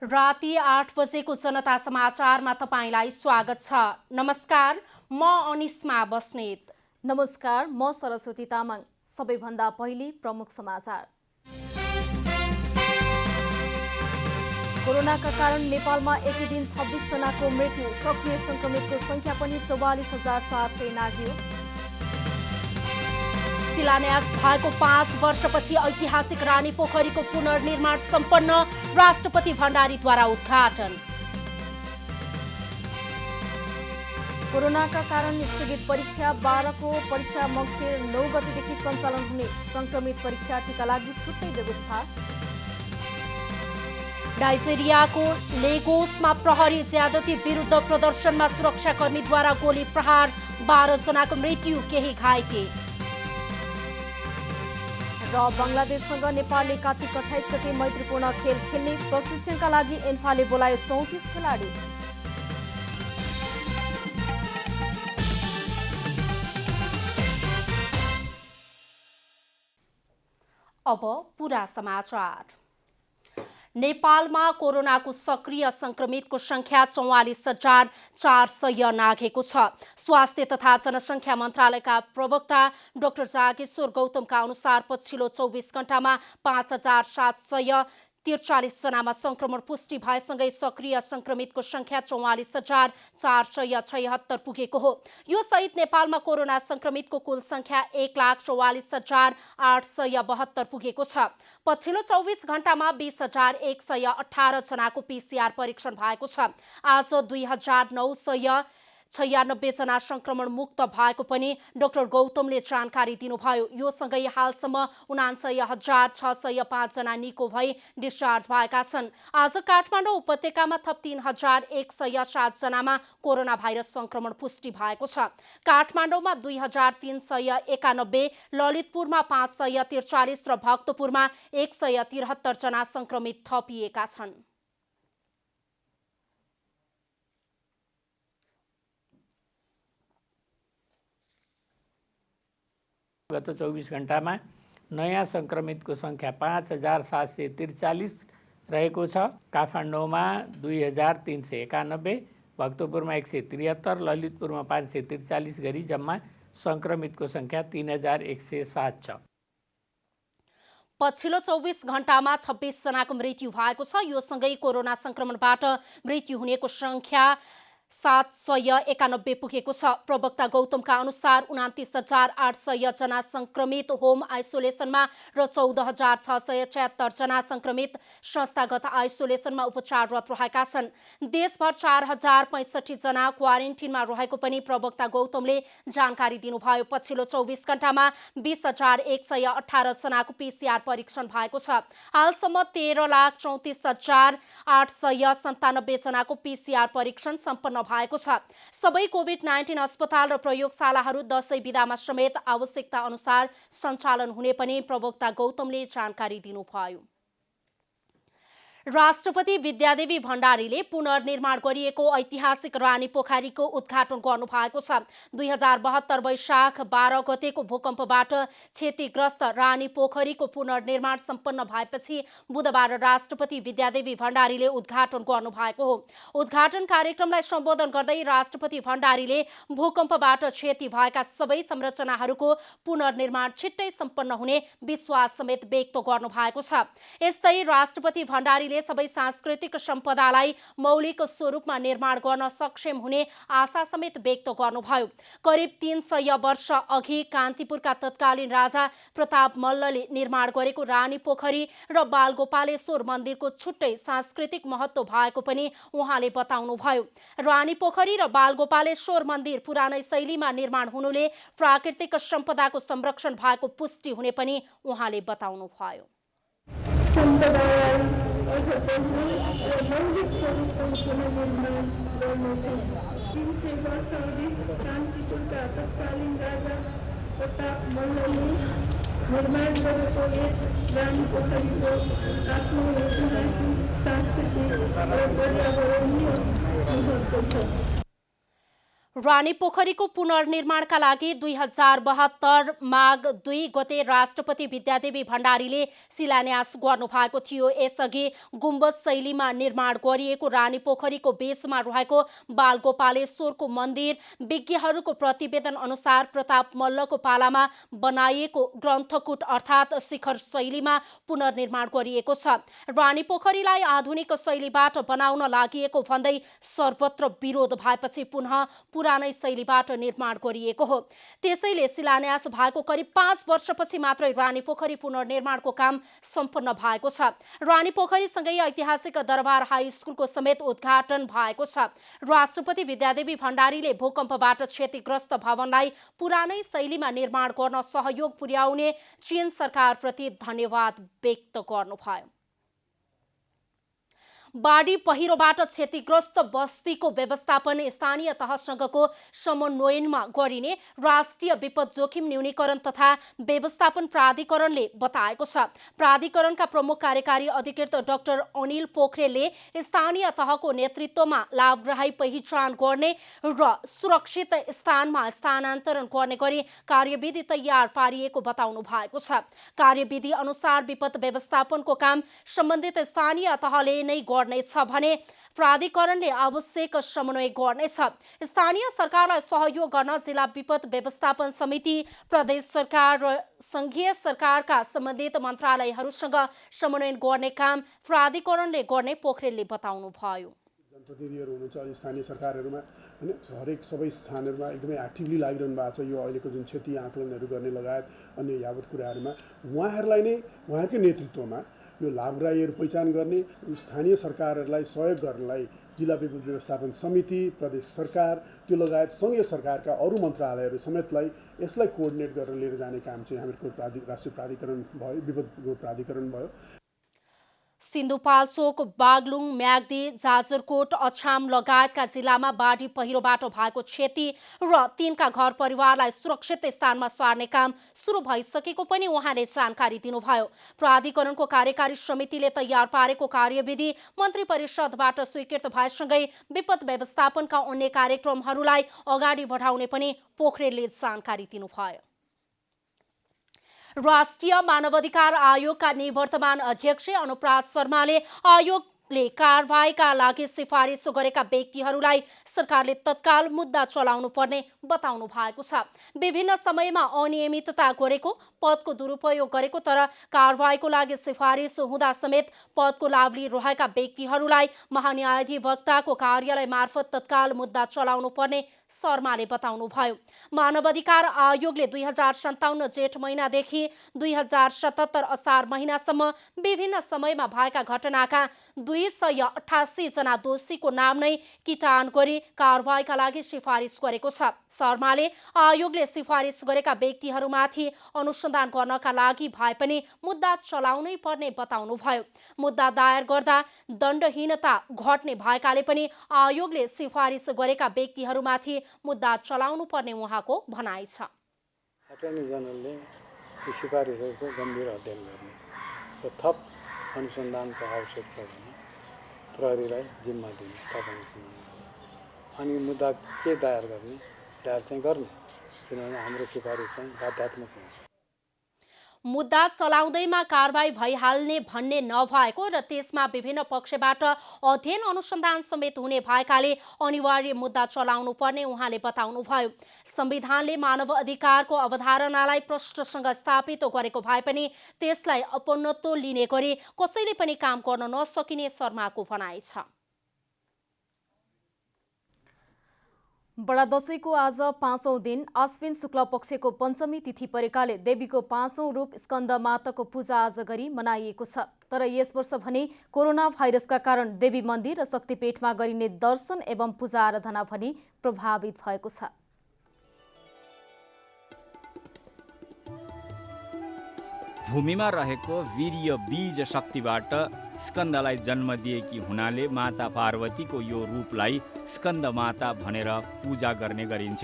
राति 8 बजेको जनता समाचारमा तपाईंलाई स्वागत छ। नमस्कार, म अनिस्मा बस्नेत। नमस्कार, म सरस्वती तामाङ। सबैभन्दा पहिले प्रमुख समाचार। कोरोनाका कारण नेपालमा एकै दिन 26 जनाको मृत्यु, सक्रिय संक्रमितको संख्या पनि 44,400 नाघ्यो। शिलान्यास भएको 5 वर्षपछि ऐतिहासिक रानी पोखरीको पुनर्निर्माण सम्पन्न, राष्ट्रपति भण्डारीद्वारा उद्घाटन। कोरोनाका कारण स्थगित परीक्षा 12 को परीक्षा मङ्सिर 9 गतेदेखि सञ्चालन हुने, संक्रमित परीक्षार्थीका लागि छुट्टै व्यवस्था। नाइजेरियाको लेगोसमा प्रहरी ज्यादती विरुद्ध प्रदर्शनमा सुरक्षाकर्मीद्वारा गोली प्रहार, 12 जनाको मृत्यु, केही घाइते। र बङ्गलादेशसँग नेपालले कार्तिक 28 गते मैत्रीपूर्ण खेल खेल्ने, प्रशिक्षणका लागि एन्फाले बोलायो 34 खेलाडी। अब पूरा समाचार। नेपालमा कोरोनाको सक्रिय संक्रमितको संख्या 44,400 नाघेको छ। स्वास्थ्य तथा जनसङ्ख्या मन्त्रालयका प्रवक्ता डाक्टर जागेश्वर गौतमका अनुसार पछिल्लो 24 घण्टामा 5,743 जनामा संक्रमण पुष्टि भएसँगै सक्रिय संक्रमितको संख्या 44,476 पुगेको हो। यो सहित नेपालमा कोरोना संक्रमितको कुल संख्या 1,44,872 पुगेको छ। पछिल्लो 24 घण्टामा 20,118 जनाको पीसीआर परीक्षण भएको छ। आज 2,996 जना संक्रमण मुक्त भएको पनि डाक्टर गौतमले जानकारी दिनुभयो। यो सँगै हालसम्म 49,605 जना निको भई डिस्चार्ज भएका छन्। आज काठमाडौँ उपत्यकामा थप 3,107 जनामा कोरोना भाइरस संक्रमण पुष्टि भएको छ। काठमाडौँमा 2,391, ललितपुरमा 543 र भक्तपुरमा 173 जना संक्रमित थपिएका छन्। गत 24 घण्टामा नयाँ संक्रमितको संख्या 5,743 रहेको छ। काठमाडौँमा 2,391, भक्तपुरमा 173, ललितपुरमा 543 गरी जम्मा संक्रमितको संख्या 3,107 छ। पछिल्लो 24 घण्टामा 26 जनाको मृत्यु भएको छ। यो सँगै कोरोना संक्रमणबाट मृत्यु हुनेको संख्या 791 पुगेको छ। प्रवक्ता गौतमका अनुसार 29,800 जना संक्रमित होम आइसोलेसनमा र 14,676 जना संक्रमित संस्थागत आइसोलेसनमा उपचाररत रहेका छन्। देशभर 4,065 जना क्वारेन्टिनमा रहेको पनि प्रवक्ता गौतमले जानकारी दिनुभयो। पछिल्लो 24 घण्टामा 20,118 जनाको पीसीआर परीक्षण भएको छ। हालसम्म 13,34,897 जनाको पीसीआर परीक्षण सम्पन्न भएको छ। सबै कोभिड-19 अस्पताल र प्रयोगशालाहरू दशैं बिदामा समेत आवश्यकता अनुसार सञ्चालन हुने पनि प्रवक्ता गौतमले जानकारी दिनुभयो। राष्ट्रपति विद्यादेवी भण्डारीले पुनर्निर्माण गरिएको ऐतिहासिक रानी पोखरीको उद्घाटन गर्नुभएको छ। 2072 वैशाख 12 गतेको भूकम्पबाट क्षतिग्रस्त रानी पोखरीको पुनर्निर्माण सम्पन्न भएपछि बुधबार राष्ट्रपति विद्यादेवी भण्डारीले उद्घाटन गर्नुभएको हो। उद्घाटन कार्यक्रमलाई सम्बोधन गर्दै राष्ट्रपति भण्डारीले भूकम्पबाट क्षति भएका सबै संरचनाहरूको पुनर्निर्माण छिट्टै सम्पन्न हुने विश्वास समेत व्यक्त गर्नुभएको छ। यस्तै राष्ट्रपति भण्डारीले सबै सांस्कृतिक सम्पदालाई मौलिक स्वरूपमा निर्माण गर्न सक्षम हुने आशा समेत व्यक्त गर्नुभयो। करिब 300 वर्ष अघि कान्तिपुरका तत्कालीन राजा प्रताप मल्लले निर्माण गरेको रानी पोखरी र बालगोपालेश्वर मन्दिरको छुट्टै सांस्कृतिक महत्त्व भएको पनि उहाँले बताउनुभयो। रानी पोखरी र बालगोपालेश्वर मन्दिर पुरानै शैलीमा निर्माण हुनुले प्राकृतिक सम्पदाको संरक्षण भएको पुष्टि हुने पनि उहाँले बताउनुभयो। अझ बढ्ने र मौलिक स्वरूपको पुनर्निर्माण गर्नेछ। 300 वर्ष अघि कान्तिपुरका तत्कालीन राजा प्रताप मल्लले निर्माण गरेको यस रानी पोखरीको आफ्नो ऐतिहासिक, सांस्कृतिक र पर्यावरणीय महत्त्व छ। रानीपोखरीको पुनर्निर्माणका लागि 2072 माघ 2 गते राष्ट्रपति विद्यादेवी भण्डारीले शिलान्यास गर्नुभएको थियो। यसअघि गुम्बज शैलीमा निर्माण गरिएको रानीपोखरीको बेसमा रहेको बालगोपालेश्वरको मन्दिर विज्ञहरूको प्रतिवेदन अनुसार प्रताप मल्लको पालामा बनाइएको ग्रन्थकुट अर्थात् शिखर शैलीमा पुनर्निर्माण गरिएको छ। रानीपोखरीलाई आधुनिक शैलीबाट बनाउन लागि भन्दै सर्वत्र विरोध भएपछि पुनः पुरानै शैलीबाट निर्माण गरिएको हो। त्यसैले शिलान्यास भएको करिब 5 वर्षपछि मात्रै रानीपोखरी पुनर्निर्माणको काम सम्पन्न भएको छ। रानीपोखरीसँगै ऐतिहासिक दरबार हाई स्कुलको समेत उद्घाटन भएको छ। राष्ट्रपति विद्यादेवी भण्डारीले भूकम्पबाट क्षतिग्रस्त भवनलाई पुरानै शैलीमा निर्माण गर्न सहयोग पुर्याउने चीन सरकारप्रति धन्यवाद व्यक्त गर्नुभयो। बाढी पहिरोबाट क्षतिग्रस्त बस्तीको व्यवस्थापन स्थानीय तहसँगको समन्वयनमा गरिने राष्ट्रिय विपद जोखिम न्यूनीकरण तथा व्यवस्थापन प्राधिकरणले बताएको छ। प्राधिकरणका प्रमुख कार्यकारी अधिकृत डाक्टर अनिल पोखरेलले स्थानीय तहको नेतृत्वमा लाभग्राही पहिचान गर्ने र सुरक्षित स्थानमा स्थानान्तरण गर्ने गरी कार्यविधि तयार पारिएको बताउनु भएको छ। कार्यविधि अनुसार विपद व्यवस्थापनको काम सम्बन्धित स्थानीय तहले नै गर्नेछ भने प्राधिकरणले आवश्यक समन्वय गर्नेछ। स्थानीय सरकारलाई सहयोग गर्न जिल्ला विपद व्यवस्थापन समिति, प्रदेश सरकार र संघीय सरकारका सम्बन्धित मन्त्रालयहरूसँग समन्वय गर्ने काम प्राधिकरणले गर्ने पोखरेलले बताउनुभयो। जनप्रतिनिधिहरू हुनुहुन्छ अहिले स्थानीय सरकारहरूमा हैन, हरेक सबै स्थानहरूमा एकदमै एक्टिभली लागिरहनु भएको छ। यो अहिलेको जुन क्षति आकलनहरू गर्ने लगायत अन्य यावत कुराहरूमा उहाँहरूलाई नै उहाँहरूकै नेतृत्वमा यो लाभग्राहीहरू पहिचान गर्ने, स्थानीय सरकारहरूलाई सहयोग गर्नलाई जिल्ला विपद व्यवस्थापन समिति, प्रदेश सरकार, त्यो लगायत सङ्घीय सरकारका अरू मन्त्रालयहरू समेतलाई यसलाई कोअर्डिनेट गरेर लिएर जाने काम चाहिँ हामीहरूको राष्ट्रिय प्राधिकरण भयो, विपदको प्राधिकरण भयो। सिन्धुपाल्चोक, बागलुङ, म्याग्दी, जाजरकोट, अछाम लगायतका जिल्लामा बाढी पहिरोबाट भएको क्षति र तिनका घर परिवारलाई सुरक्षित स्थानमा सार्ने काम सुरु भइसकेको पनि उहाँले जानकारी दिनुभयो। प्राधिकरणको कार्यकारी समितिले तयार पारेको कार्यविधि मन्त्री परिषदबाट स्वीकृत भएसँगै विपद व्यवस्थापनका अन्य कार्यक्रमहरूलाई अगाडि बढाउने पनि पोखरेलले जानकारी दिनुभयो। राष्ट्रिय मानवाधिकार आयोगका निवर्तमान अध्यक्ष अनुप्रास शर्माले आयोगले कारबाहीका लागि सिफारिस गरेका व्यक्तिहरूलाई सरकारले तत्काल मुद्दा चलाउनु पर्ने बताउनु भएको छ। विभिन्न समयमा अनियमितता गरेको, पदको दुरुपयोग गरेको तर कारबाहीको लागि सिफारिस हुँदा समेत पदको लाभ लिइरहेका व्यक्तिहरूलाई महान्यायाधिवक्ताको कार्यालय मार्फत तत्काल मुद्दा चलाउनु पर्ने शर्माले बताउनुभयो। मानवाधिकार आयोगले 2057 जेठ महिनादेखि 2077 असार महिनासम्म विभिन्न समयमा भएका घटनाका 288 जना दोषीको नाम नै किटान गरी कारबाहीका लागि सिफारिस गरेको छ। शर्माले आयोगले सिफारिस गरेका व्यक्तिहरूमाथि अनुसन्धान गर्नका लागि भए पनि मुद्दा चलाउनै पर्ने बताउनुभयो। मुद्दा दायर गर्दा दण्डहीनता घट्ने भएकाले पनि आयोगले सिफारिस गरेका व्यक्तिहरूमाथि मुद्दा चलाउनु पर्ने उहाँको भनाइ छ। एटर्नी जनरलले सिफारिसहरूको गम्भीर अध्ययन गर्ने र थप अनुसन्धानको आवश्यक छ भने प्रहरीलाई जिम्मा दिने, थप अनुसन्धान गर्ने अनि मुद्दा के दायर गर्ने, दायर चाहिँ गर्ने, किनभने हाम्रो सिफारिस चाहिँ बाध्यात्मक हुन्छ। मुद्दा चलाउँदैमा कारबाही भइहाल्ने भन्ने नभएको र त्यसमा विभिन्न पक्षबाट अध्ययन अनुसन्धान समेत हुने भएकाले अनिवार्य मुद्दा चलाउनु पर्ने उहाँले बताउनुभयो। संविधानले मानव अधिकारको अवधारणालाई प्रश्नसँग स्थापित गरेको भए पनि त्यसलाई अपनत्व लिने गरी कसैले पनि काम गर्न नसकिने शर्माको भनाइ छ। बडा दशैंको आज 5औं दिन आश्विन शुक्ल पक्षको पञ्चमी तिथि परेकाले देवीको 5औं रूप स्कन्द माताको पूजा आज गरी मनाइएको छ। तर यस वर्ष भने कोरोना भाइरसका कारण देवी मन्दिर र शक्तिपीठमा गरिने दर्शन एवं पूजा आराधना पनि प्रभावित भएको छ। भूमिमा रहेको वीर्य बीज शक्तिबाट स्कन्दलाई जन्म दिएकी हुनाले माता पार्वतीको यो रूपलाई स्कन्द माता भनेर पूजा गर्ने गरिन्छ।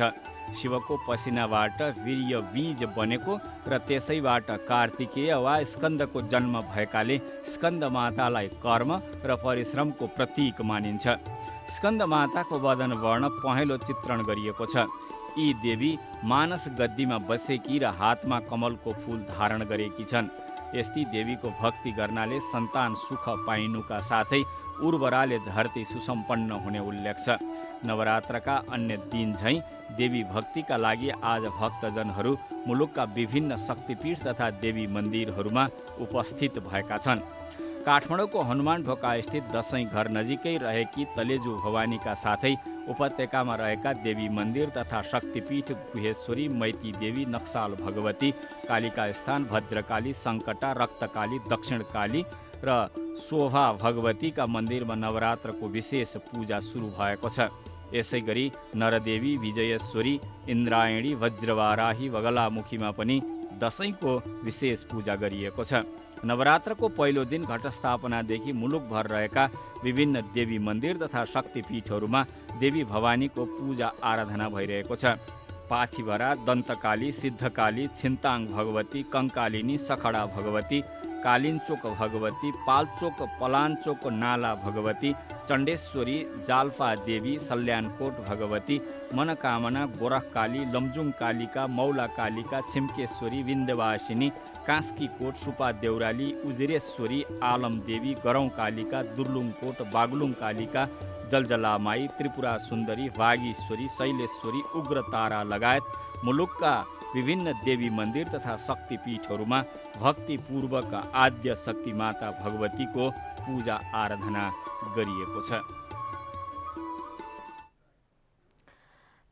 शिवको पसिनाबाट वीर्य बीज बनेको र त्यसैबाट कार्तिकेय वा स्कन्दको जन्म भएकाले स्कन्द मातालाई कर्म र परिश्रमको प्रतीक मानिन्छ। स्कन्द माताको वदन वर्ण पहेँलो चित्रण गरिएको छ। यी देवी मानस गद्दीमा बसेकी र हातमा कमलको फूल धारण गरेकी छन्। यस्ती देवीको भक्ति गर्नाले सन्तान सुख पाइनुका साथै उर्वराले धरती सुसम्पन्न हुने उल्लेख छ। नवरात्रका अन्य दिन झैँ देवी भक्तिका लागि आज भक्तजनहरू मुलुकका विभिन्न शक्तिपीठ तथा देवी मन्दिरहरूमा उपस्थित भएका छन्। काठमाडौँको हनुमान ढोका स्थित दसैँ घर नजिकै रहेकी तलेजु भवानीका साथै उपत्यकामा रहेका देवी मन्दिर तथा शक्तिपीठ गुहेश्वरी, मैती देवी, नक्साल भगवती, कालिका स्थान, भद्रकाली, सङ्कटा, रक्तकाली, दक्षिणकाली र शोभा भगवतीका मन्दिरमा नवरात्रको विशेष पूजा सुरु भएको छ। यसै गरी नरदेवी, विजयेश्वरी, इन्द्रायणी, वज्रवाराही, बगलामुखीमा पनि दसैँको विशेष पूजा गरिएको छ। नवरात्रको पहिलो दिन घटस्थापनादेखि मुलुकभर रहेका विभिन्न देवी मन्दिर तथा शक्तिपीठहरूमा देवी भवानीको पूजा आराधना भइरहेको छ। पाथिभरा, दन्तकाली, सिद्धकाली, छिन्ताङ भगवती, कङ्कालिनी, सखडा भगवती, कालिन्चोक भगवती, पाल्चोक, पलाञ्चोक नाला भगवती, चण्डेश्वरी, जाल्पा देवी, सल्यानकोट भगवती, मनकामना, गोरखकाली, लमजुङ कालिका, मौला कालिका, छिम्केश्वरी, विन्ध्यवासिनी, कास्कीकोट, सुपा देउराली, उजिरेश्वरी, आलम देवी, गरौँ कालिका, दुर्लुङकोट, बागलुङ कालिका, जलजलामाई, त्रिपुरा सुन्दरी, वागीश्वरी, शैलेश्वरी, उग्रतारा लगायत मुलुकका विभिन्न देवी मन्दिर तथा शक्तिपीठहरूमा भक्तिपूर्वक आद्य शक्ति माता भगवतीको पूजा आराधना गरिएको छ।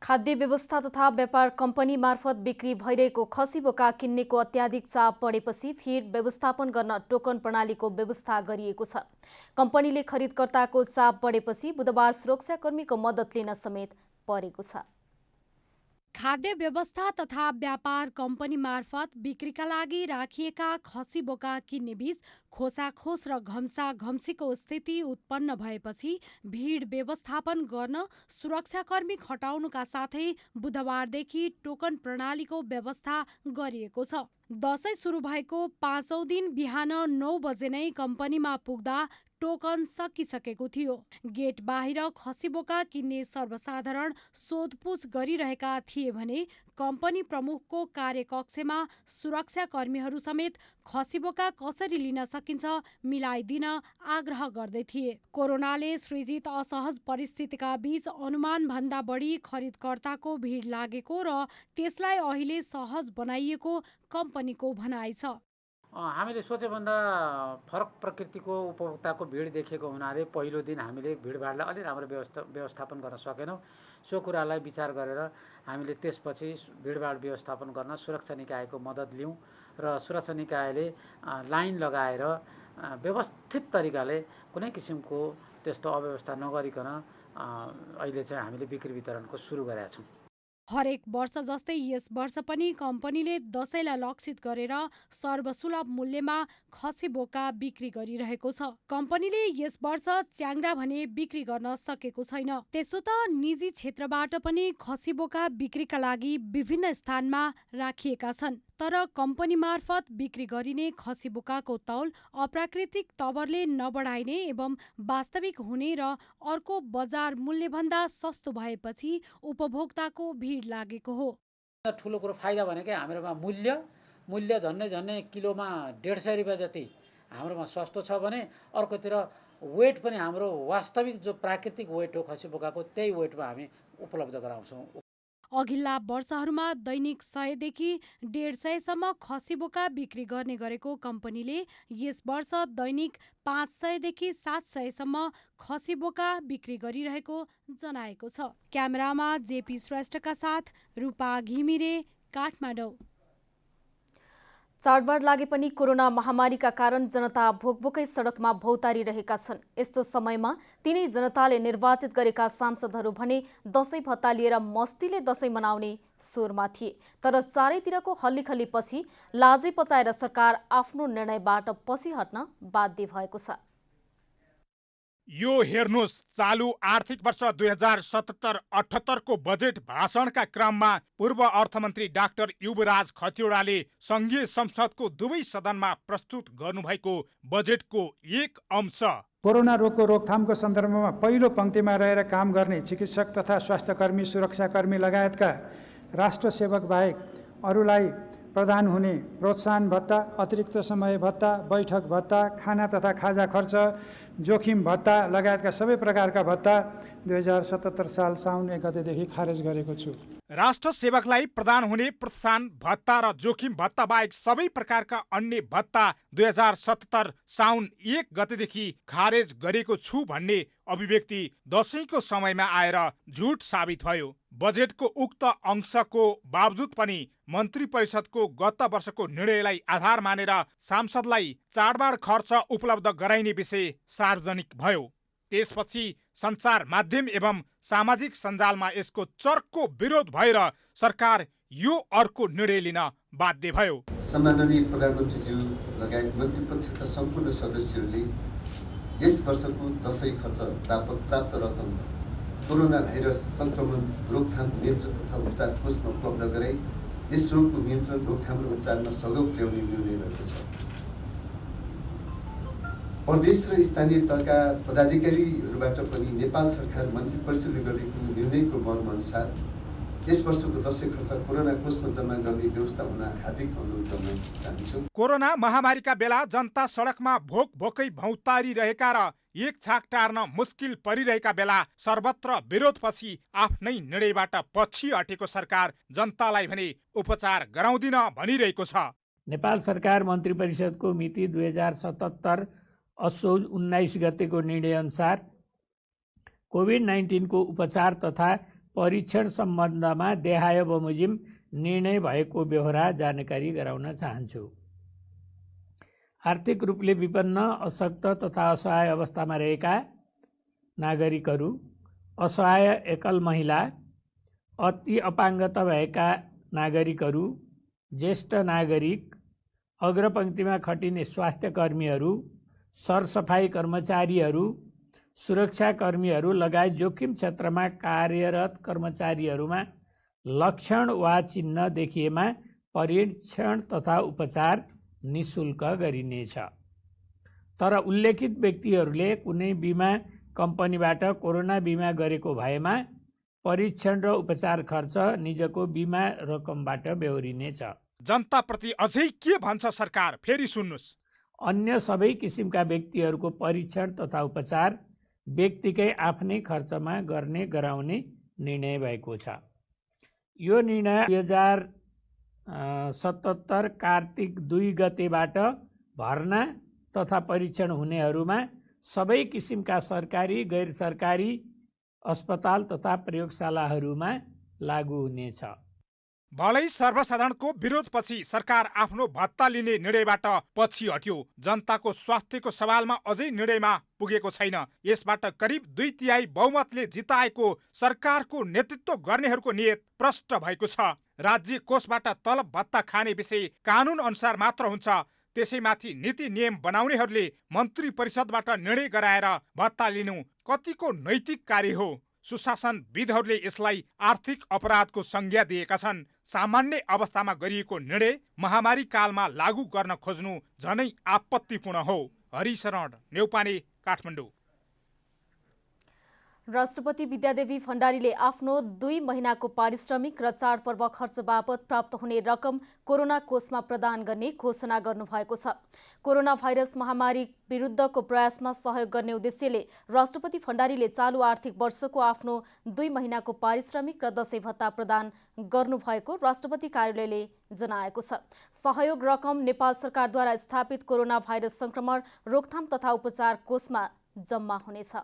खाद्य व्यवस्था तथा व्यापार कम्पनी मार्फत बिक्री भइरहेको खसी बोका किन्नेको अत्याधिक चाप बढेपछि फिड व्यवस्थापन गर्न टोकन प्रणालीको व्यवस्था गरिएको छ। कम्पनीले खरिदकर्ताको चाप बढेपछि बुधबार सुरक्षाकर्मीको मद्दत लिन समेत परेको छ। खाद्य व्यवस्था तथा व्यापार कम्पनी मार्फत बिक्रीका लागि राखिएका खसी बोका किन्ने बीच खोसाखोस र घम्साघम्सीको स्थिति उत्पन्न भएपछि भिड व्यवस्थापन गर्न सुरक्षाकर्मी खटाउनुका साथै बुधबारदेखि टोकन प्रणालीको व्यवस्था गरिएको छ। दशैं सुरु भएको 5औं दिन बिहान 9 बजे नै कम्पनीमा पुग्दा टोकन सकिसकेको थियो। गेट बाहिर खसी बोका किन्ने सर्वसाधारण सोधपुछ गरिरहेका थिए भने कम्पनी प्रमुखको कार्यकक्षमा सुरक्षाकर्मीहरू समेत खसी बोका कसरी लिन सकिन्छ मिलाइदिन आग्रह गर्दै थिए। कोरोनाले सृजित असहज परिस्थितिका बीच अनुमानभन्दा बढी खरिदकर्ताको भिड लागेको र त्यसलाई अहिले सहज बनाइएको कम्पनीको भनाइ छ। हामीले सोचेभन्दा फरक प्रकृतिको उपभोक्ताको भिड देखेको हुनाले पहिलो दिन हामीले भिडभाडलाई अलि राम्रो व्यवस्थापन गर्न सकेनौँ। सो कुरालाई विचार गरेर हामीले त्यसपछि भिडभाड व्यवस्थापन गर्न सुरक्षा निकायको मद्दत लियौँ र सुरक्षा निकायले लाइन लगाएर व्यवस्थित तरिकाले कुनै किसिमको त्यस्तो अव्यवस्था नगरिकन अहिले चाहिँ हामीले बिक्री वितरणको सुरु गरेका छौँ। हरेक वर्ष जस्तै यस वर्ष पनि कम्पनीले दशैंलाई लक्षित गरेर सर्वसुलभ मूल्यमा खसी बोका बिक्री गरिरहेको छ। कम्पनीले यस वर्ष च्याङ्रा भने बिक्री गर्न सकेको छैन। त्यसो त निजी क्षेत्रबाट पनि खसी बोका बिक्रीका लागि विभिन्न स्थानमा राखिएका छन्, तर कम्पनी मार्फत बिक्री गरिने खसी बोकाको तौल अप्राकृतिक तवरले नबढाइने एवं वास्तविक हुने र अर्को बजार मूल्यभन्दा सस्तो भएपछि उपभोक्ताको भिड लागेको हो। ठुलो कुरो फाइदा भनेकै हाम्रोमा मूल्य झन्नै किलोमा 150 रुपियाँ जति हाम्रोमा सस्तो छ भने अर्कोतिर वेट पनि हाम्रो वास्तविक जो प्राकृतिक वेट हो खसी बोकाको त्यही वेटमा हामी उपलब्ध गराउँछौँ। अघिल्ला वर्षहरूमा दैनिक 100 देखि 150 सम्म खसी बोका बिक्री गर्ने गरेको कम्पनीले यस वर्ष दैनिक 500 देखि 700 सम्म खसी बोका बिक्री गरिरहेको जनाएको छ। क्यामेरामा जेपी श्रेष्ठका साथ रूपा घिमिरे, काठमाडौँ। चाडबाड लागे पनि कोरोना महामारीका कारण जनता भोकभोकै सडकमा भौतारिरहेका छन्। यस्तो समयमा तिनै जनताले निर्वाचित गरेका सांसदहरू भने दशैं भत्ता लिएर मस्तीले दशैं मनाउने सोरमा थिए। तर चारैतिरको हल्लीखल्लीपछि लाजै पचाएर सरकार आफ्नो निर्णयबाट पछि हट्न बाध्य भएको छ। यो हेर्नुहोस्, चालु आर्थिक वर्ष 2077-78 को बजेट भाषणका क्रममा पूर्व अर्थमन्त्री डाक्टर युवराज खतिवडाले संघीय संसदको दुवै सदनमा प्रस्तुत गर्नुभएको बजेटको एक अंश कोरोना रोगको रोकथामको सन्दर्भमा पहिलो पंक्तिमा रहेर काम गर्ने चिकित्सक तथा स्वास्थ्यकर्मी, सुरक्षाकर्मी लगायतका राष्ट्र सेवक बाहेक अरूलाई प्रदान हुने प्रोत्साहन भत्ता, अतिरिक्त समय भत्ता, बैठक भत्ता, खाना तथा खाजा खर्च, जोखिम भत्ता लगायतका सबै प्रकारका भत्ता 2077 साल साउन 1 गतेदेखि खारेज गरेको छु। राष्ट्र सेवकलाई प्रदान हुने प्रोत्साहन भत्ता र जोखिम भत्ता बाहेक सबै प्रकारका अन्य भत्ता 2077 साउन 1 गतेदेखि खारेज गरेको छु भन्ने अभिव्यक्ति दशैंको समयमा आएर झुट साबित भयो। बजेटको उक्त अंशको बावजुद पनि मन्त्री परिषदको गत वर्षको निर्णयलाई आधार मानेर सांसदलाई चाडबाड खर्च उपलब्ध गराइने विषय सार्वजनिक भयो। त्यसपछि सञ्चार माध्यम एवं सामाजिक सञ्जालमा यसको चर्को विरोध भएर सरकार यो अर्को निर्णय लिन बाध्य भयो। सम्माननीय प्रधानमन्त्रीज्यू लगायत मन्त्री परिषदका सम्पूर्ण सदस्यहरूले यस वर्षको दशैं खर्च बापत प्राप्त रकम कोरोना भाइरस संक्रमण रोकथाम नियन्त्रण तथा उपचार कोषमा उपलब्ध गराई यस रोगको नियन्त्रण, रोकथाम र उपचारमा सहयोग पुर्याउने निर्णय भएको छ। प्रदेश र स्थानीय तहका पदाधिकारीहरूबाट पनि नेपाल सरकार मन्त्री परिषदले गरेको निर्णयको मर्मअनुसार यस वर्षको दशैं खर्च कोरोना कोषमा जम्मा गर्ने व्यवस्था हुन हार्दिक अनुरोध गर्न चाहन्छु। कोरोना महामारीका बेला जनता सडकमा भोक भोकै भौतारी रहेका र एक छाक टार्न मुस्किल परिरहेका बेला सर्वत्र विरोधपछि आफ्नै निर्णयबाट पछि हटेको सरकार जनतालाई भने उपचार गराउँदिन भनिरहेको छ। नेपाल सरकार मन्त्री परिषदको मिति 2077 असोज 19 गतेको निर्णयअनुसार कोभिड-19 को उपचार तथा परीक्षण सम्बन्धमा देहाय बमोजिम निर्णय भएको बेहोरा जानकारी गराउन चाहन्छु। आर्थिक रूपले विपन्न, अशक्त तथा असहाय अवस्थामा रहेका नागरिकहरू, असहाय एकल महिला, अति अपाङ्गता भएका नागरिकहरू, ज्येष्ठ नागरिक, अग्रपङ्क्तिमा खटिने स्वास्थ्य कर्मीहरू, सरसफाई कर्मचारीहरू, सुरक्षाकर्मीहरू लगायत जोखिम क्षेत्रमा कार्यरत कर्मचारीहरूमा लक्षण वा चिन्ह देखिएमा परीक्षण तथा उपचार निःशुल्क गरिनेछ। तर उल्लेखित व्यक्तिहरूले कुनै बिमा कम्पनीबाट कोरोना बिमा गरेको भएमा परीक्षण र उपचार खर्च निजको बिमा रकमबाट बेहोरिनेछ। जनताप्रति अझै के भन्छ सरकार, फेरि सुन्नुस्। अन्य सबै किसिमका व्यक्तिहरूको परीक्षण तथा उपचार व्यक्तिकै आफ्नै खर्चमा गर्ने गराउने निर्णय भएको छ। यो निर्णय 2077 कार्तिक 2 गतेबाट भर्ना तथा परीक्षण हुनेहरूमा सबै किसिमका सरकारी गैर सरकारी अस्पताल तथा प्रयोगशालाहरूमा लागू हुनेछ। भलै सर्वसाधारणको विरोधपछि सरकार आफ्नो भत्ता लिने निर्णयबाट पछि हट्यो। जनताको स्वास्थ्यको सवालमा अझै निर्णयमा पुगेको छैन। यसबाट करिब 2/3 बहुमतले जिताएको सरकारको नेतृत्व गर्नेहरूको नियत प्रष्ट भएको छ। राज्य कोषबाट तलब भत्ता खाने विषय कानुन अनुसार मात्र हुन्छ। त्यसैमाथि नीति नियम बनाउनेहरूले मन्त्री परिषदबाट निर्णय गराएर भत्ता लिनु कतिको नैतिक कार्य हो? सुशासनविदहरूले यसलाई आर्थिक अपराधको संज्ञा दिएका छन्। सामान्य अवस्थामा गरिएको निर्णय महामारी कालमा लागू गर्न खोज्नु झनै आपत्तिपूर्ण हो। हरिशरण नेउपाने, काठमाडौँ। राष्ट्रपति विद्यादेवी भण्डारीले आफ्नो 2 महिनाको पारिश्रमिक र चाडपर्व खर्च बापत प्राप्त हुने रकम कोरोना कोषमा प्रदान गर्ने घोषणा गर्नुभएको छ। कोरोना भाइरस महामारी विरुद्धको प्रयासमा सहयोग गर्ने उद्देश्यले राष्ट्रपति भण्डारीले चालु आर्थिक वर्षको आफ्नो 2 महिनाको पारिश्रमिक र दशैं भत्ता प्रदान गर्नुभएको राष्ट्रपति कार्यालयले जनाएको छ। सहयोग रकम नेपाल सरकारद्वारा स्थापित कोरोना भाइरस संक्रमण रोकथाम तथा उपचार कोषमा जम्मा हुनेछ।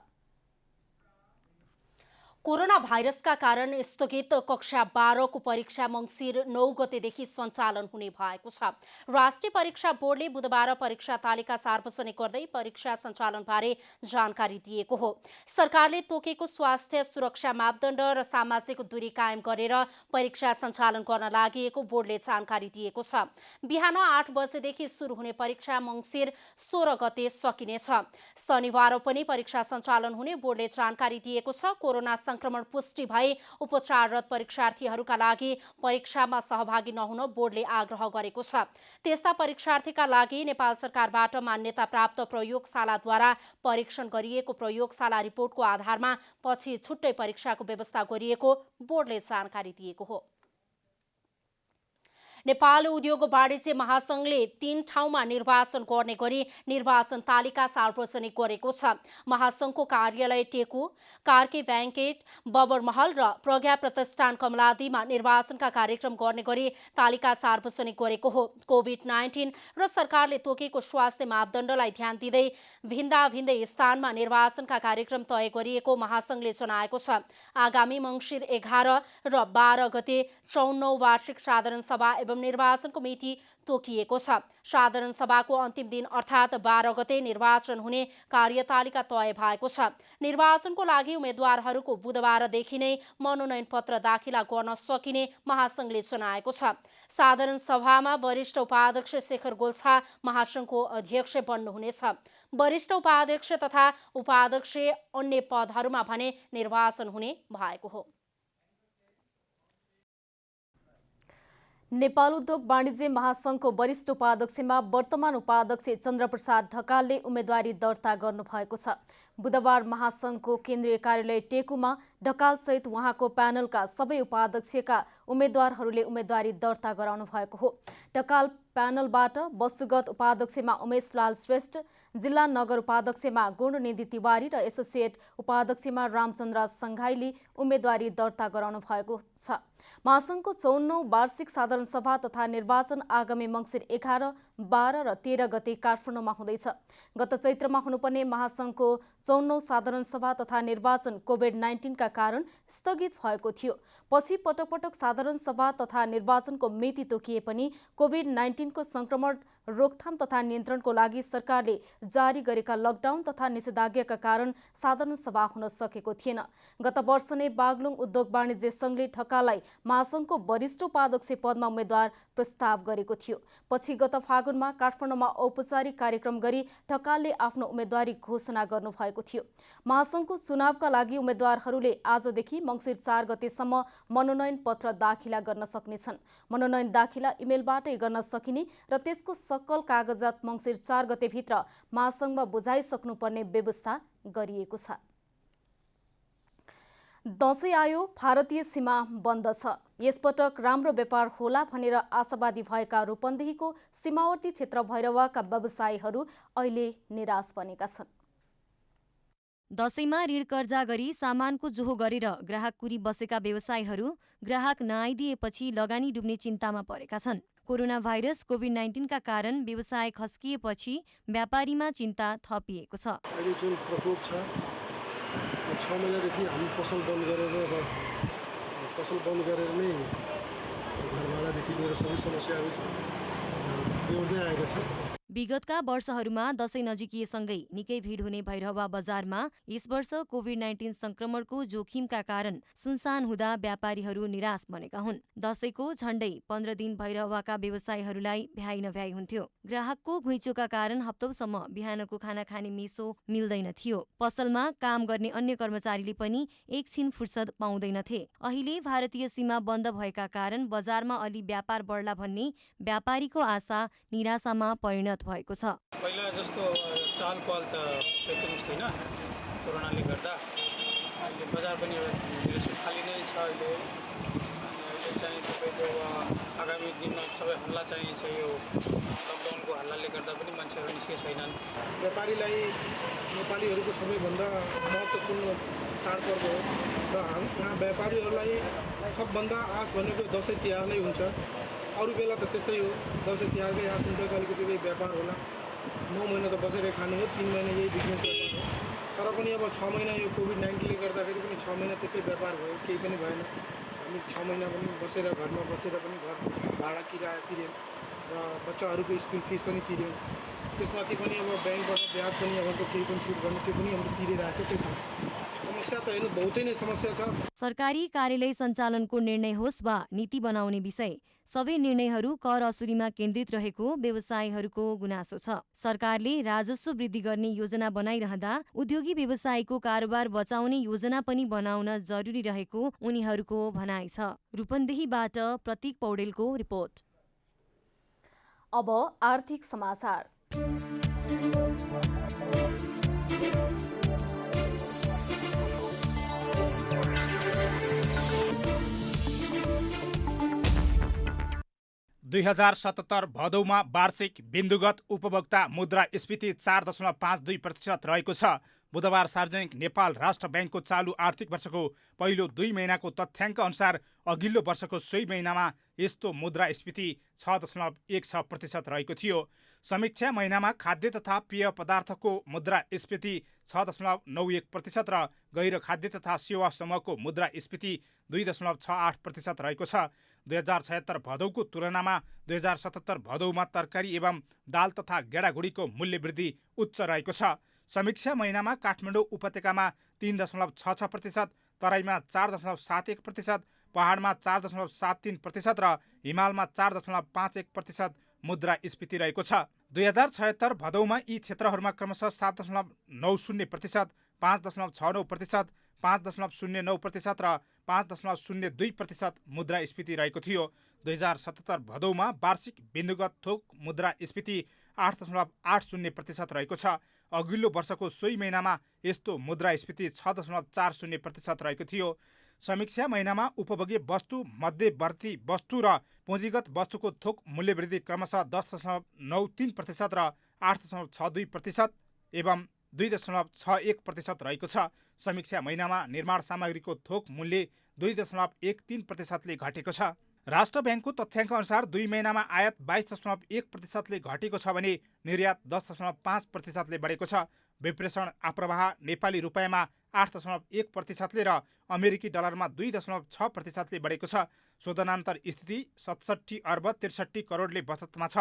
कोरोना भाइरसका कारण स्थगित कक्षा 12 को परीक्षा मङ्सिर 9 गतेदेखि सञ्चालन हुने भएको छ। राष्ट्रिय परीक्षा बोर्डले बुधबार परीक्षा तालिका सार्वजनिक गर्दै परीक्षा सञ्चालनबारे जानकारी दिएको हो। सरकारले तोकेको स्वास्थ्य सुरक्षा मापदण्ड र सामाजिक दूरी कायम गरेर परीक्षा सञ्चालन गर्न लागि बोर्डले जानकारी दिएको छ। बिहान 8 बजेदेखि सुरु हुने परीक्षा मङ्सिर 16 गते सकिनेछ। शनिबार पनि परीक्षा सञ्चालन हुने बोर्डले जानकारी दिएको छ। कोरोना संक्रमण पुष्टि भए उपचाररत परीक्षार्थीहरूका लागि परीक्षामा सहभागी नहुन बोर्डले आग्रह गरेको छ। त्यस्ता परीक्षार्थीका लागि नेपाल सरकारबाट मान्यता प्राप्त प्रयोगशालाद्वारा परीक्षण गरिएको प्रयोगशाला रिपोर्टको आधारमा पछि छुट्टै परीक्षाको व्यवस्था गरिएको बोर्डले जानकारी दिएको हो। नेपाल उद्योग वाणिज्य महासंघले 3 ठाउँमा निर्वाचन गर्ने गरी निर्वाचन तालिका सार्वजनिक गरेको छ। महासंघको कार्यालय टेकु, कार्के ब्याङ्केट, बबरमहल र प्रज्ञा प्रतिष्ठान कमलादीमा निर्वाचनका कार्यक्रम गर्ने गरी तालिका सार्वजनिक गरेको हो। कोभिड-19 र सरकारले तोकेको स्वास्थ्य मापदण्डलाई ध्यान दिँदै भिन्दा-भिन्दै स्थानमा निर्वाचनका कार्यक्रम तय गरिएको महासंघले जनाएको छ। आगामी मङ्सिर 11 र 12 गते 54औं वार्षिक साधारण सभा निर्वाचनको मिति तोकिएको छ। साधारण सभाको अन्तिम दिन अर्थात् 12 गते निर्वाचन हुने कार्यतालिका तय भएको छ। निर्वाचनको लागि उम्मेद्वारहरूको बुधबारदेखि नै मनोनयन पत्र दाखिला गर्न सकिने महासंघले जनाएको छ। साधारण सभामा वरिष्ठ उपाध्यक्ष शेखर गोल्छा महासंघको अध्यक्ष बन्नुहुनेछ। वरिष्ठ उपाध्यक्ष तथा उपाध्यक्ष अन्य पदहरूमा भने निर्वाचन हुने भएको हो। नेपाल उद्योग वाणिज्य महासंघको वरिष्ठ उपाध्यक्षमा वर्तमान उपाध्यक्ष चन्द्रप्रसाद ढकालले उम्मेदवारी दर्ता गर्नुभएको छ। बुधबार महासंघको केन्द्रीय कार्यालय टेकुमा ढकालसहित उहाँको प्यानलका सबै उपाध्यक्षका उम्मेद्वारहरूले उम्मेदवारी दर्ता गराउनु भएको हो। ढकाल प्यानलबाट वस्तुगत उपाध्यक्षमा उमेशलाल श्रेष्ठ, जिल्ला नगर उपाध्यक्षमा गुणनिधि तिवारी र एसोसिएट उपाध्यक्षमा रामचन्द्र सङ्घाईले उम्मेदवारी दर्ता गराउनु भएको छ। महासंघको 54औं वार्षिक साधारण सभा तथा निर्वाचन आगामी मङ्सिर 11, 12 र 13 गते काठमाडौँमा हुँदैछ। गत चैत्रमा हुनुपर्ने महासंघको 54औं साधारण सभा तथा निर्वाचन कोभिड-19 का कारण स्थगित भएको थियो। पछि पटक पटक साधारण सभा तथा निर्वाचनको मिति तोकिए पनि कोभिड-19 को संक्रमण रोकथाम तथा नियन्त्रणको लागि सरकारले जारी गरेका लकडाउन तथा निषेधाज्ञाका कारण साधारण सभा हुन सकेको थिएन। गत वर्ष नै बागलुङ उद्योग वाणिज्य संघले ढकाललाई महासंघको वरिष्ठ उपाध्यक्ष पदमा उम्मेद्वार प्रस्ताव गरेको थियो। पछि गत फागुनमा काठमाडौँमा औपचारिक कार्यक्रम गरी ढकालले आफ्नो उम्मेदवारी घोषणा गर्नुभएको थियो। महासंघको चुनावका लागि उम्मेद्वारहरूले आजदेखि मङ्सिर 4 गतेसम्म मनोनयन पत्र दाखिला गर्न सक्नेछन्। मनोनयन दाखिला इमेलबाटै गर्न सकिने र त्यसको सकल कागजात मङ्सिर 4 गतेभित्र महासंघमा बुझाइसक्नुपर्ने व्यवस्था गरिएको छ। दशैं आयो, भारतीय सीमा बन्द छ। यसपटक राम्रो व्यापार होला भनेर आशावादी भएका रूपन्देहीको सीमावर्ती क्षेत्र भैरवाका व्यवसायीहरू अहिले निराश बनेका छन्। दशैंमा ऋण कर्जा गरी सामानको जोहो गरेर ग्राहक कुरी बसेका व्यवसायीहरू ग्राहक नआइदिएपछि लगानी डुब्ने चिन्तामा परेका छन्। कोरोना भाइरस कोभिड-19 का कारण व्यवसाय खस्किएपछि व्यापारीमा चिन्ता थपिएको छ। अहिले जुन प्रकोप छ 6 महिनादेखि हामी पसल बन्द गरेर नै घर भाडादेखि लिएर सबै समस्याहरू बेहोर्दै आएका छन्। विगतका वर्षहरूमा दशैं नजिकिएसँगै निकै भिड हुने भैरवा बजारमा यस वर्ष कोभिड-19 संक्रमणको जोखिमका कारण सुनसान हुँदा व्यापारीहरू निराश बनेका हुन्। दशैंको झण्डै 15 दिन भैरवाका व्यवसायीहरूलाई भ्याइ नभ्याइ हुन्थ्यो। ग्राहकको घुइँचोका कारण हप्तौसम्म बिहानको खाना खाने मेसो मिल्दैन थियो। पसलमा काम गर्ने अन्य कर्मचारीले पनि एकछिन फुर्सद पाउँदैनथे। अहिले भारतीय सीमा बन्द भएका कारण बजारमा अलि व्यापार बढ्ला भन्ने व्यापारीको आशा निराशामा परिणत भएको छ। पहिला जस्तो चाल पाल त एकदम छैन कोरोनाले गर्दा। अहिले बजार पनि खाली नै छ। अहिले चाहिँ तपाईँको आगामी दिनमा सबै हल्ला चाहिन्छ। यो लकडाउनको हल्लाले गर्दा पनि मान्छेहरू निस्के छैनन्। व्यापारीलाई नेपालीहरूको सबैभन्दा महत्त्वपूर्ण चाडपर्व हो र यहाँ व्यापारीहरूलाई सबभन्दा आश भनेको दसैँ तिहार नै हुन्छ। अरू बेला त त्यस्तै हो, दसैँ तिहारकै आश हुन्छ, अलिकति व्यापार होला। 9 महिना त बसेर खाने हो, 3 महिना यही बिजनेस गर्ने हो। तर तर पनि अब 6 महिना यो कोभिड-19ले गर्दाखेरि पनि 6 महिना त्यसै व्यापार भयो, केही पनि भएन। हामी 6 महिना पनि बसेर घरमा बसेर पनि घर भाडा किराया तिर्यौँ र बच्चाहरूको स्कुल फिस पनि तिर्यौँ। त्यसमाथि पनि अब ब्याङ्कबाट ब्याज पनि अब केही पनि छुट गर्ने त्यो पनि हामीले तिरिरहेको छ। समस्या त हेर्नु बहुतै नै समस्या छ। सरकारी कार्यालय सञ्चालनको निर्णय होस् वा नीति बनाउने विषय, सबै निर्णयहरू कर असुलीमा केन्द्रित रहेको व्यवसायीहरूको गुनासो छ। सरकारले राजस्व वृद्धि गर्ने योजना बनाइरहँदा उद्योगी व्यवसायीको कारोबार बचाउने योजना पनि बनाउन जरुरी रहेको उनीहरूको भनाइ छ। रूपन्देहीबाट प्रतीक पौडेलको रिपोर्ट। अब आर्थिक समाचार। दुई 2077 भदौमा वार्षिक बिन्दुगत उपभोक्ता मुद्रास्फीति 4.52% रहेको छ। बुधबार सार्वजनिक नेपाल राष्ट्र ब्याङ्कको चालु आर्थिक वर्षको पहिलो 2 महिनाको तथ्याङ्क अनुसार अघिल्लो वर्षको सोही महिनामा यस्तो मुद्रास्फीति 6.16% रहेको थियो। समीक्षा महिनामा खाद्य तथा पेय पदार्थको मुद्रास्फीति 6.91% र गैर खाद्य तथा सेवा समूहको मुद्रास्फीति 2.68% रहेको छ। 2076 भदौको तुलनामा 2077 भदौमा तरकारी एवं दाल तथा गेडागुडीको मूल्य वृद्धि उच्च रहेको छ। समीक्षा महिनामा काठमाडौँ उपत्यकामा 3.66%, तराईमा 4.71%, पहाडमा 4.73% र हिमालमा 4.51% मुद्रास्फीति रहेको छ। 2076 भदौमा यी क्षेत्रहरूमा क्रमशः 7.90%, 5.69%, 5.09% र 5.02% मुद्रास्फीति रहेको थियो। 2077 भदौमा वार्षिक बिन्दुगत थोक मुद्रास्फीति 8.80% रहेको छ। अघिल्लो वर्षको सोही महिनामा यस्तो मुद्रास्फीति 6.40% रहेको थियो। समीक्षा महिनामा उपभोग्य वस्तु, मध्यवर्ती वस्तु र पुँजीगत वस्तुको थोक मूल्यवृद्धि क्रमशः 10.93% र 8.62% एवं 2.61% रहेको छ। समीक्षा महिनामा निर्माण सामग्रीको थोक मूल्य 2.13%ले घटेको छ। राष्ट्र ब्याङ्कको तथ्याङ्क अनुसार 2 महिनामा आयात 22.1%ले घटेको छ भने निर्यात 10.5%ले बढेको छ। विप्रेषण आप्रवाह नेपाली रुपैयाँमा 8.1%ले र अमेरिकी डलरमा 2.6%ले बढेको छ। शोधनान्तर स्थिति 67 अर्ब 63 करोडले बचतमा छ।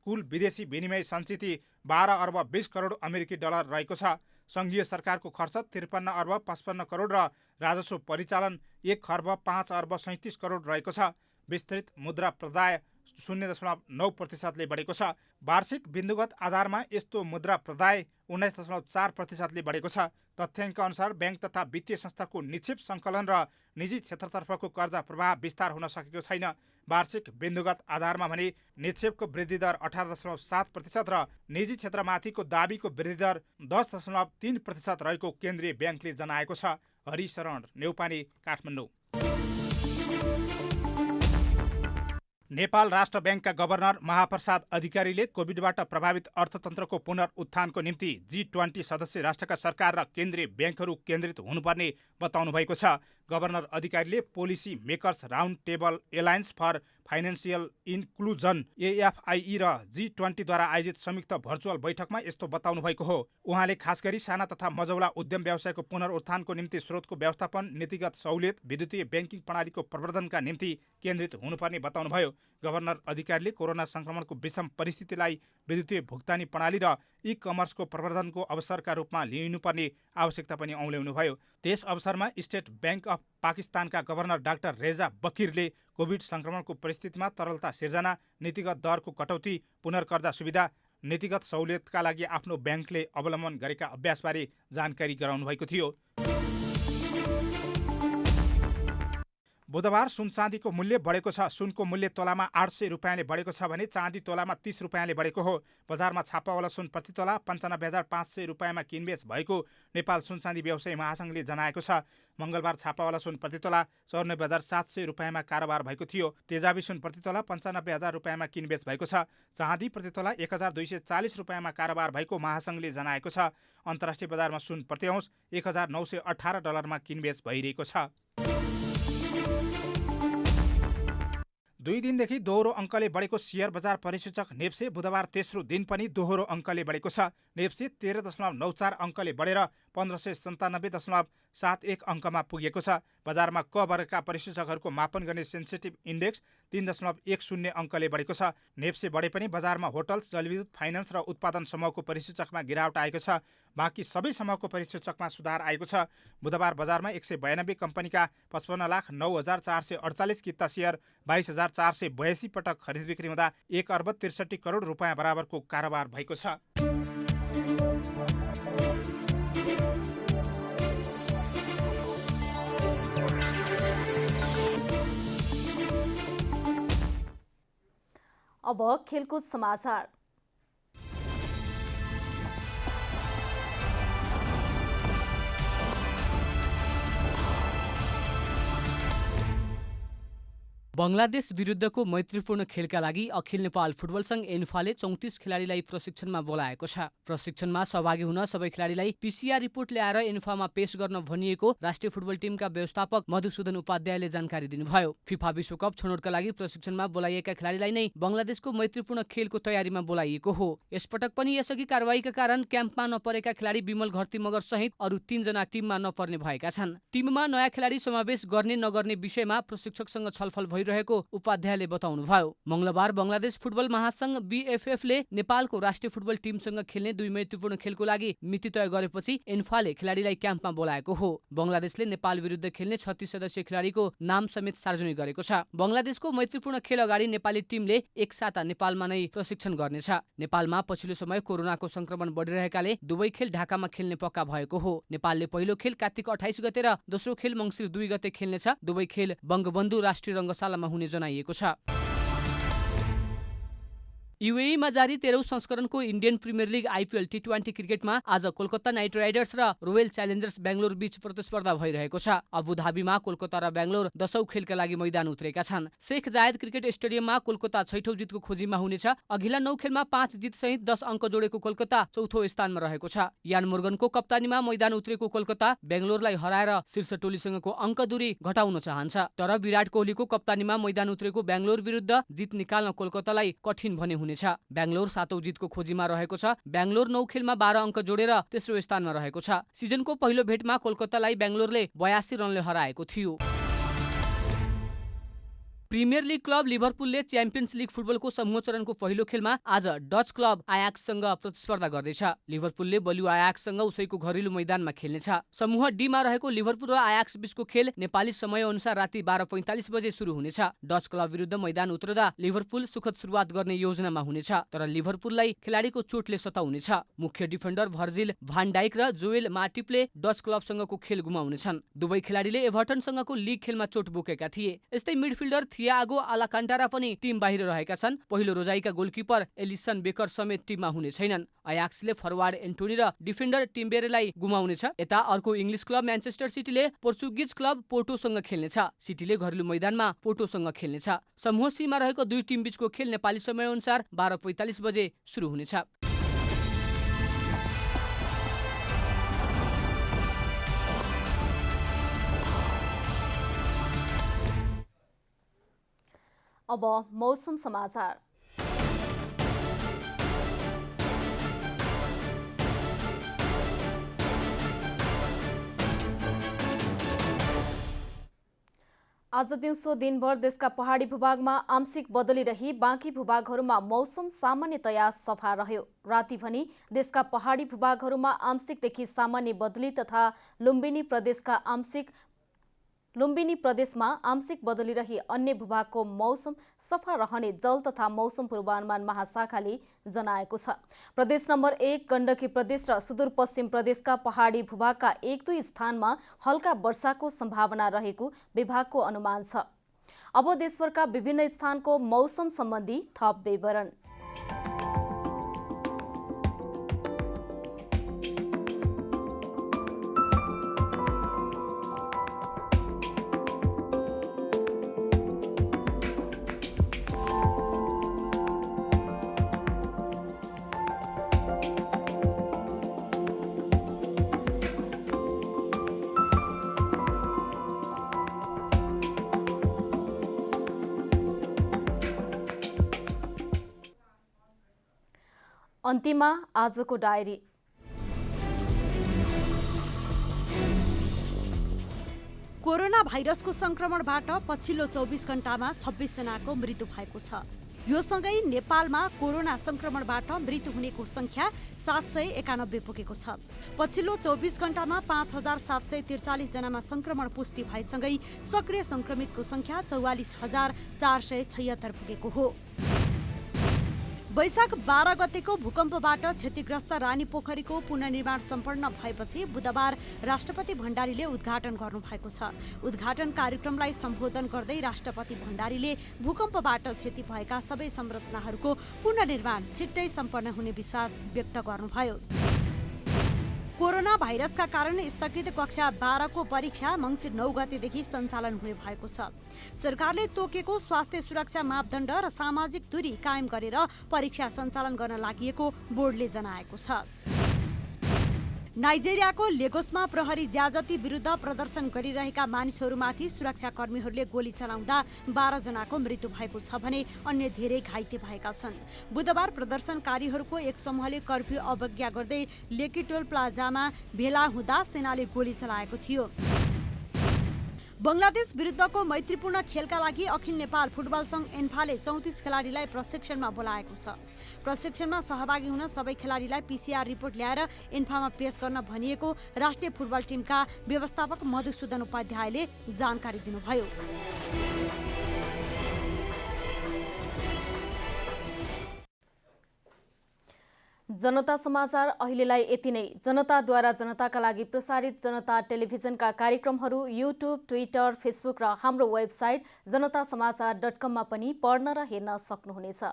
कुल विदेशी विनिमय सञ्चिति 12 अर्ब 20 करोड अमेरिकी डलर रहेको छ। सङ्घीय सरकारको खर्च 53 अर्ब 55 करोड र राजस्व परिचालन 1 खर्ब 5 अर्ब 37 करोड रहेको छ। विस्तृत मुद्रा प्रदाय 0.9%ले बढेको छ। वार्षिक बिन्दुगत आधारमा यस्तो मुद्रा प्रदाय 19.4%ले बढेको छ। तथ्याङ्क अनुसार ब्याङ्क तथा वित्तीय संस्थाको निक्षेप सङ्कलन र निजी क्षेत्रतर्फको कर्जा प्रवाह विस्तार हुन सकेको छैन। वार्षिक बिन्दुगत आधारमा भने निक्षेपको वृद्धि दर 18.7% र निजी क्षेत्रमाथिको दाबीको वृद्धि दर 10.3% रहेको केन्द्रीय ब्याङ्कले जनाएको छ। हरिशरण नेउपाने, काठमाडौँ। नेपाल राष्ट्र ब्याङ्कका गभर्नर महाप्रसाद अधिकारीले कोभिडबाट प्रभावित अर्थतन्त्रको पुनरुत्थानको निम्ति G20 सदस्य राष्ट्रका सरकार र केन्द्रीय ब्याङ्कहरू केन्द्रित हुनुपर्ने बताउनु भएको छ। गभर्नर अधिकारीले policy makers round table alliance for financial inclusion AFIE र G20 द्वारा आयोजित संयुक्त भर्चुअल बैठकमा यस्तो बताउनु भएको हो। उहाँले खास गरी साना तथा मझौला उद्यम व्यवसायको पुनरुत्थानको निम्ति स्रोतको व्यवस्थापन, नीतिगत सहुलियत, विद्युतीय ब्याङ्किङ प्रणालीको प्रवर्धनका निम्ति केन्द्रित हुनुपर्ने बताउनुभयो। गभर्नर अधिकारीले कोरोना संक्रमणको विषम परिस्थितिलाई विद्युतीय भुक्तानी प्रणाली र ई-कमर्सको प्रवर्धनको अवसरका रूपमा लिनुपर्ने आवश्यकता पनि औल्याउनुभयो। त्यस अवसरमा स्टेट ब्याङ्क अफ पाकिस्तानका गभर्नर डाक्टर रेजा बकिरले कोभिड संक्रमणको परिस्थितिमा तरलता सिर्जना, नीतिगत दरको कटौती, पुनर्कर्जा सुविधा, नीतिगत सहुलियतका लागि आफ्नो ब्याङ्कले अवलम्बन गरेका अभ्यासबारे जानकारी गराउनु भएको थियो। बुधबार सुन चाँदीको मूल्य बढेको छ। सुनको मूल्य तोलामा 800 रुपियाँले बढेको छ भने चाँदी तोलामा 30 रुपियाँले बढेको हो। बजारमा छापावाला सुन प्रति तोला 95,500 रुपियाँमा किनबेच भएको नेपाल सुन चाँदी व्यवसायी महासङ्घले जनाएको छ। मङ्गलबार छापावाला सुन प्रति तोला 94,700 रुपियाँमा कारोबार भएको थियो। तेजाबी सुन प्रति तोला 95,000 रुपियाँमा किनबेच भएको छ। चाँदी प्रति तोला 1,240 रुपियाँमा कारोबार भएको महासङ्घले जनाएको छ। अन्तर्राष्ट्रिय बजारमा सुन प्रति औँस 1,918 डलरमा किनबेच भइरहेको छ। 2 दिनदेखि दोहोरो अङ्कले बढेको सेयर बजार परिसूचक नेप्से बुधबार तेस्रो दिन पनि दोहोरो अङ्कले बढेको छ। नेप्से 13.94 अङ्कले बढेर 1597.71 अङ्कमा पुगेको छ। बजारमा क वर्गका परिसूचकहरूको मापन गर्ने सेन्सिटिभ इन्डेक्स 3.10 अङ्कले बढेको छ। नेप्से बढे पनि बजारमा होटल्स, जलविद्युत, फाइनान्स र उत्पादन समूहको परिसूचकमा गिरावट आएको छ। बाँकी सबै समूहको परिसूचकमा सुधार आएको छ। बुधबार बजारमा 192 कम्पनीका 55,09,448 किता सेयर 22,482 पटक खरिद बिक्री हुँदा 1 अर्ब 63 करोड रुपियाँ बराबरको कारोबार भएको छ। अब खेलकुद समाचार। बङ्गलादेश विरुद्धको मैत्रीपूर्ण खेलका लागि अखिल नेपाल फुटबल संघ एन्फाले 34 खेलाडीलाई प्रशिक्षणमा बोलाएको छ। प्रशिक्षणमा सहभागी हुन सबै खेलाडीलाई पीसीआर रिपोर्ट ल्याएर एन्फामा पेश गर्न भनिएको राष्ट्रिय फुटबल टिमका व्यवस्थापक मधुसूदन उपाध्यायले जानकारी दिनुभयो। फिफा विश्वकप छनौटका लागि प्रशिक्षणमा बोलाइएका खेलाडीलाई नै बङ्गलादेशको मैत्रीपूर्ण खेलको तयारीमा बोलाइएको हो। यसपटक पनि यसअघि कारबाहीका कारण क्याम्पमा नपरेका खेलाडी विमल घरती मगर सहित अरू 3 जना टिममा नपर्ने भएका छन्। टिममा नयाँ खेलाडी समावेश गर्ने नगर्ने विषयमा प्रशिक्षकसँग छलफल भइरहेको उपाध्यायले बताउनुभयो। मंगलबार बङ्गलादेश फुटबल महासंघ बीएफएफले नेपालको राष्ट्रिय फुटबल टिमसँग खेल्ने 2 मैत्रीपूर्ण खेलको लागि मिति तय गरेपछि एन्फाले खेलाडीलाई क्याम्पमा बोलाएको हो। बङ्गलादेशले नेपाल विरुद्ध खेल्ने 36 सदस्यीय खेलाडीको नाम समेत सार्वजनिक गरेको छ। बङ्गलादेशको मैत्रीपूर्ण खेल अगाडि नेपाली टिमले एक साता नेपालमा नै प्रशिक्षण गर्नेछ। नेपालमा पछिल्लो समय कोरोनाको संक्रमण बढिरहेकाले दुवै खेल ढाकामा खेल्ने पक्का भएको हो। नेपालले पहिलो खेल कार्तिक 28 गते र दोस्रो खेल मङ्सिर 2 गते खेल्नेछ। दुवै खेल बङ्गबन्धु राष्ट्रिय रङ्गशालामा हुने जनाइएको छ। युएईमा जारी 13औं संस्करणको इन्डियन प्रिमियर लिग आइपीएल टी20 क्रिकेटमा आज कोलकाता नाइट राइडर्स र रोयल च्यालेन्जर्स बेंगलोर बीच प्रतिस्पर्धा भइरहेको छ। अबुधाबीमा कोलकाता र बेंगलोर 10औं खेलका लागि मैदान उत्रेका छन्। शेख जायद क्रिकेट स्टेडियममा कोलकाता 6औं जितको खोजीमा हुनेछ। अघिल्ला 9 खेलमा 5 जित सहित 10 अङ्क जोडेको कोलकाता 4थो स्थानमा रहेको छ। यान मोर्गनको कप्तानीमा मैदान उत्रेको कोलकाता बेंगलोरलाई हराएर शीर्ष टोलीसँगको अङ्क दूरी घटाउन चाहन्छ। तर विराट कोहलीको कप्तानीमा मैदान उत्रेको बेंगलोर विरुद्ध जित निकाल्न कोलकातालाई कठिन भने हुनेछ। बेंगलोर 7औं जितको खोजीमा रहेको छ। बेंगलोर 9 खेलमा 12 अङ्क जोडेर तेस्रो स्थानमा रहेको छ। सिजनको पहिलो भेटमा कोलकातालाई बेंगलोरले 82 रनले हराएको थियो। प्रिमियर लिग क्लब लिभरपुलले च्याम्पियन्स लिग फुटबलको समूह चरणको पहिलो खेलमा आज डच क्लब आयाक्ससँग प्रतिस्पर्धा गर्दैछ। लिभरपुलले बलियो आयाक्ससँग उसैको घरेलु मैदानमा खेल्नेछ। समूह डीमा रहेको लिभरपुल र आयाक्स बीचको खेल नेपाली समय अनुसार राति 12:45 बजे सुरु हुनेछ। डच क्लब विरुद्ध मैदान उत्रदा लिभरपुल सुखद सुरुवात गर्ने योजनामा हुनेछ, तर लिभरपुललाई खेलाडीको चोटले सताउनेछ। मुख्य डिफेन्डर भर्जिल भान डाइक र जोएल माटिपले डच क्लबसँगको खेल गुमाउनेछन्। दुवै खेलाडीले एभर्टनसँगको लिग खेलमा चोट बोकेका थिए। यस्तै मिडफिल्डर थियागो अलाकान्टारा पनि टिम बाहिर रहेका छन्। पहिलो रोजाइका गोलकिपर एलिसन बेकर समेत टिममा हुने छैनन्। आयाक्सले फरवार्ड एन्टोनी र डिफेन्डर टिम्बेरेलाई गुमाउनेछ। यता अर्को इङ्ग्लिस क्लब म्यान्चेस्टर सिटीले पोर्चुगिज क्लब पोर्टोसँग खेल्नेछ। सिटीले घरेलु मैदानमा पोर्टोसँग खेल्नेछ। समूह सीमा रहेको 2 टिम बीचको खेल नेपाली समय अनुसार 12:45 बजे सुरु हुनेछ। अब मौसम समाचार। आज दिउँसो दिनभर देशका पहाडी भूभागमा आंशिक बदली रही बाँकी भूभागहरूमा मौसम सामान्यतया सफा रह्यो। राति भनी देशका पहाडी भूभागहरूमा आंशिकदेखि सामान्य बदली तथा लुम्बिनी प्रदेशमा आंशिक बदली रही अन्य भूभागको मौसम सफा रहने जल तथा मौसम पूर्वानुमान महाशाखाले जनाएको छ। प्रदेश नम्बर 1 गण्डकी प्रदेश र सुदूरपश्चिम प्रदेशका पहाडी भूभागका 1-2 स्थानमा हल्का वर्षाको सम्भावना रहेको विभागको अनुमान छ। अब देशभरका विभिन्न स्थानको मौसम सम्बन्धी थप विवरण। अन्तिममा आजको डायरी। कोरोना भाइरसको संक्रमणबाट पछिल्लो 24 घण्टामा 26 जनाको मृत्यु भएको छ। यो सँगै नेपालमा कोरोना संक्रमणबाट मृत्यु हुनेको संख्या 791 पुगेको छ। पछिल्लो 24 घण्टामा 5743 जनामा संक्रमण पुष्टि भएसँगै सक्रिय संक्रमितको संख्या 44476 पुगेको हो। वैशाख 12 गतेको भूकम्पबाट क्षतिग्रस्त रानीपोखरीको पुनर्निर्माण सम्पन्न भएपछि बुधबार राष्ट्रपति भण्डारीले उद्घाटन गर्नुभएको छ। उद्घाटन कार्यक्रमलाई सम्बोधन गर्दै राष्ट्रपति भण्डारीले भूकम्पबाट क्षति भएका सबै संरचनाहरूको पुनर्निर्माण छिट्टै सम्पन्न हुने विश्वास व्यक्त गर्नुभयो। कोरोना भाइरसका कारण स्थगित कक्षा 12 को परीक्षा मङ्सिर 9 गतेदेखि सञ्चालन हुने भएको छ। सरकारले तोकेको स्वास्थ्य सुरक्षा मापदण्ड र सामाजिक दूरी कायम गरेर परीक्षा सञ्चालन गर्न लागि बोर्डले जनाएको छ। नाइजेरियाको लेगोसमा प्रहरी ज्याजती विरुद्ध प्रदर्शन गरिरहेका मानिसहरूमाथि सुरक्षाकर्मीहरूले गोली चलाउँदा 12 जनाको मृत्यु भएको छ भने अन्य धेरै घाइते भएका छन्। बुधबार प्रदर्शनकारीहरूको एक समूहले कर्फ्यू अवज्ञा गर्दै लेकी टोल प्लाजामा भेला हुँदा सेनाले गोली चलाएको थियो। बंगलादेश विरुद्धको मैत्रीपूर्ण खेलका लागि अखिल नेपाल फुटबल संघ एन्फाले 34 खेलाडीलाई प्रशिक्षणमा बोलाएको छ। प्रशिक्षणमा सहभागी हुन सबै खेलाडीलाई PCR रिपोर्ट ल्याएर एन्फामा पेश गर्न भनिएको राष्ट्रिय फुटबल टिमका व्यवस्थापक मधुसूदन उपाध्यायले जानकारी दिनुभयो। जनता समाचार अहिलेलाई यति नै। जनताद्वारा जनताका लागि प्रसारित जनता टेलिभिजनका कार्यक्रमहरू युट्युब, ट्विटर, फेसबुक र हाम्रो वेबसाइट जनतासमाचार.com मा पनि पढ्न र हेर्न सक्नुहुनेछ।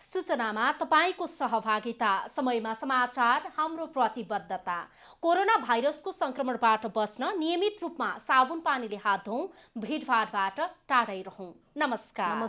सूचनामा तपाईको सहभागिता, समयमा समाचार हाम्रो प्रतिबद्धता। कोरोना भाइरसको संक्रमणबाट बस्न नियमित रूपमा साबुन पानीले हात धौँ, भिडभाडबाट टाढै रहौँ। नमस्कार।